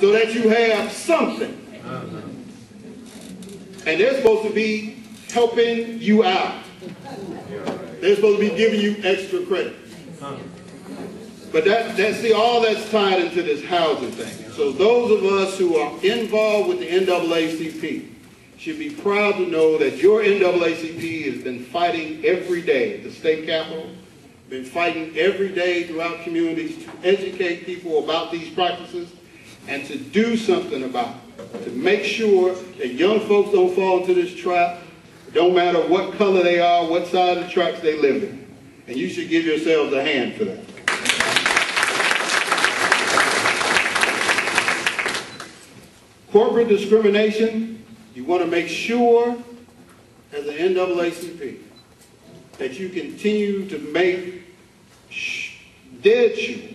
so that you have something. And they're supposed to be helping you out. They're supposed to be giving you extra credit. But see, all that's tied into this housing thing. So those of us who are involved with the NAACP should be proud to know that your NAACP has been fighting every day at the state capitol, been fighting every day throughout communities to educate people about these practices and to do something about it, to make sure that young folks don't fall into this trap, don't matter what color they are, what side of the tracks they live in. And you should give yourselves a hand for that. Corporate discrimination, you want to make sure as an NAACP that you continue to make dead sure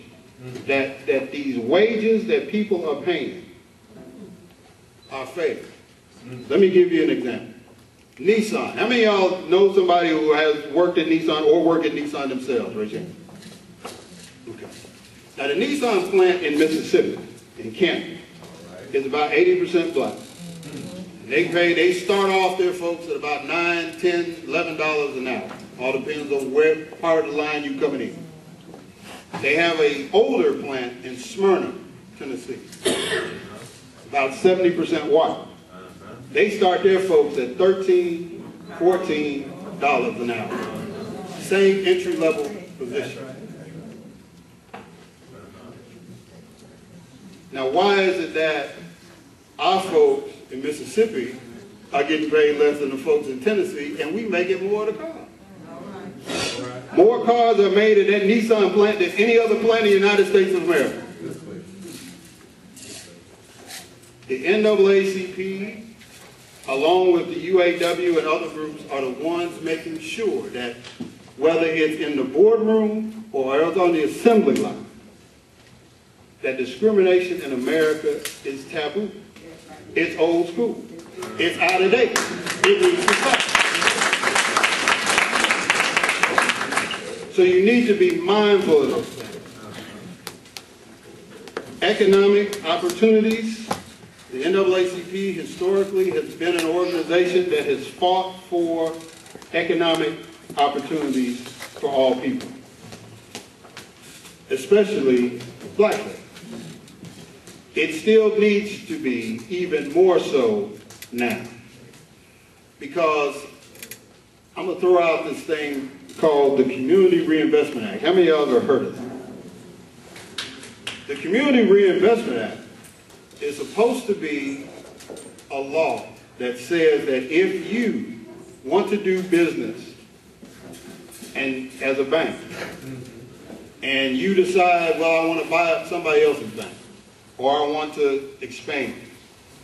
that these wages that people are paying are fair. Let me give you an example. Nissan. How many of y'all know somebody who has worked at Nissan or work at Nissan themselves? Raise your hand. Okay. Now the Nissan plant in Mississippi, in Canton, is about 80% black. They start off their folks at about $9, $10, $11 an hour. All depends on where part of the line you're coming in. They have an older plant in Smyrna, Tennessee, about 70% white. They start their folks at $13, $14 an hour. Same entry-level position. Now, why is it that our folks in Mississippi are getting paid less than the folks in Tennessee, and we make it more of the car? More cars are made at that Nissan plant than any other plant in the United States of America. The NAACP, along with the UAW and other groups, are the ones making sure that whether it's in the boardroom or else on the assembly line, that discrimination in America is taboo. It's old school. It's out of date. It needs to stop. So you need to be mindful of those things. Economic opportunities. The NAACP historically has been an organization that has fought for economic opportunities for all people, especially black folks. It still needs to be even more so now, because I'm going to throw out this thing called the Community Reinvestment Act. How many of y'all have heard of that? The Community Reinvestment Act is supposed to be a law that says that if you want to do business and as a bank, and you decide, well, I want to buy up somebody else's bank, or I want to expand,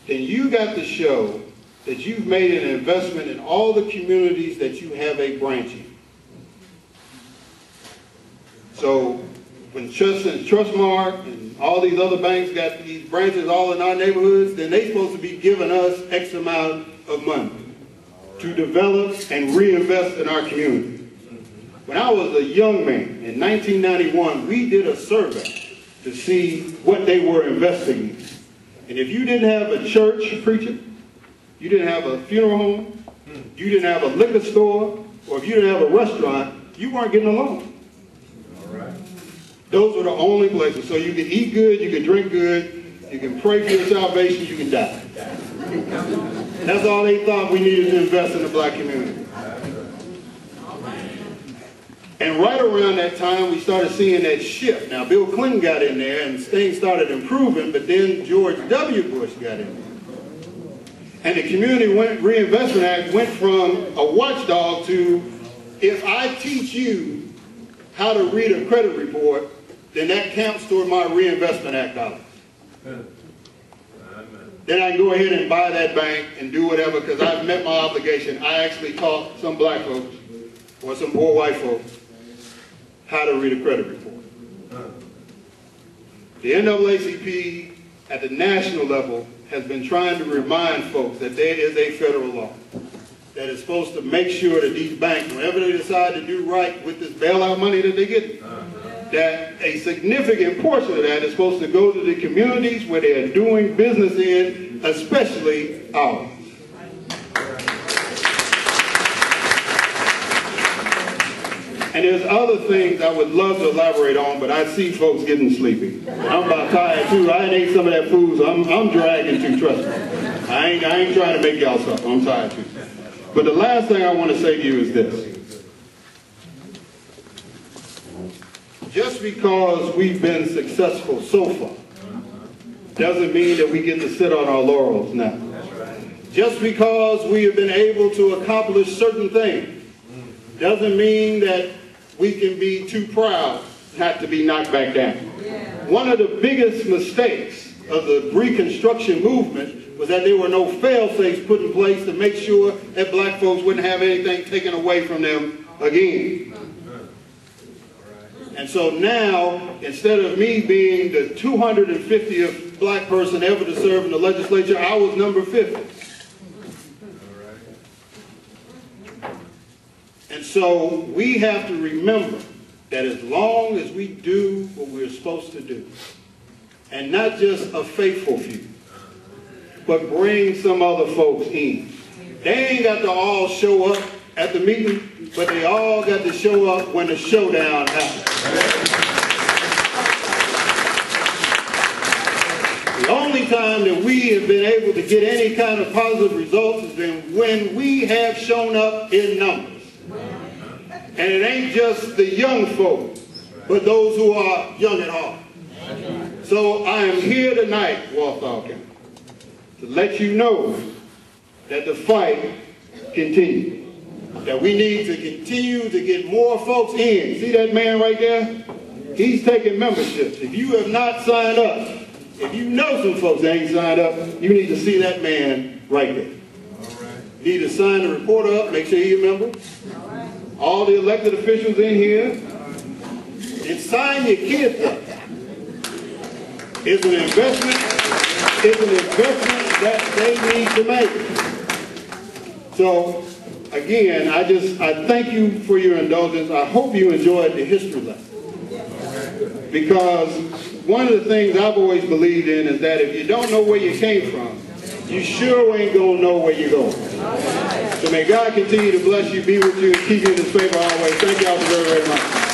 then you got to show that you've made an investment in all the communities that you have a branch in. So when Trustmark and all these other banks got these branches all in our neighborhoods, then they're supposed to be giving us X amount of money to develop and reinvest in our community. When I was a young man in 1991, we did a survey to see what they were investing in. And if you didn't have a church preaching, you didn't have a funeral home, you didn't have a liquor store, or if you didn't have a restaurant, you weren't getting a loan. Those were the only places. So you can eat good, you can drink good, you can pray for your salvation, you can die. That's all they thought we needed to invest in the black community. And right around that time, we started seeing that shift. Now, Bill Clinton got in there and things started improving, but then George W. Bush got in there. And the Community Reinvestment Act went from a watchdog to, if I teach you how to read a credit report, then that counts toward my Reinvestment Act dollars. Then I can go ahead and buy that bank and do whatever because I've met my obligation. I actually taught some black folks or some poor white folks how to read a credit report. The NAACP at the national level has been trying to remind folks that there is a federal law that is supposed to make sure that these banks, whenever they decide to do right with this bailout money that they get, that a significant portion of that is supposed to go to the communities where they are doing business in, especially ours. And there's other things I would love to elaborate on, but I see folks getting sleepy. I'm about tired too. I ate some of that food, so I'm dragging too, trust me. I ain't trying to make y'all suffer. I'm tired too. But the last thing I want to say to you is this. Just because we've been successful so far doesn't mean that we get to sit on our laurels now. Just because we have been able to accomplish certain things doesn't mean that we can be too proud not to be knocked back down. One of the biggest mistakes of the Reconstruction movement was that there were no fail-safes put in place to make sure that black folks wouldn't have anything taken away from them again. And so now, instead of me being the 250th black person ever to serve in the legislature, I was number 50. And so we have to remember that as long as we do what we're supposed to do, and not just a faithful few, but bring some other folks in. They ain't got to all show up at the meeting, but they all got to show up when the showdown happens. The only time that we have been able to get any kind of positive results has been when we have shown up in numbers. And it ain't just the young folk, but those who are young at heart. So I am here tonight, Walthall County, to let you know that the fight continues. That we need to continue to get more folks in. See that man right there? He's taking memberships. If you have not signed up, if you know some folks that ain't signed up, you need to see that man right there. You need to sign the reporter up, make sure he's a member. All the elected officials in here, and sign your kids up. It's an investment. It's an investment that they need to make. So, again, I thank you for your indulgence. I hope you enjoyed the history lesson. Because one of the things I've always believed in is that if you don't know where you came from, you sure ain't gonna know where you're going. So may God continue to bless you, be with you, and keep you in his favor always. Thank y'all very, very much.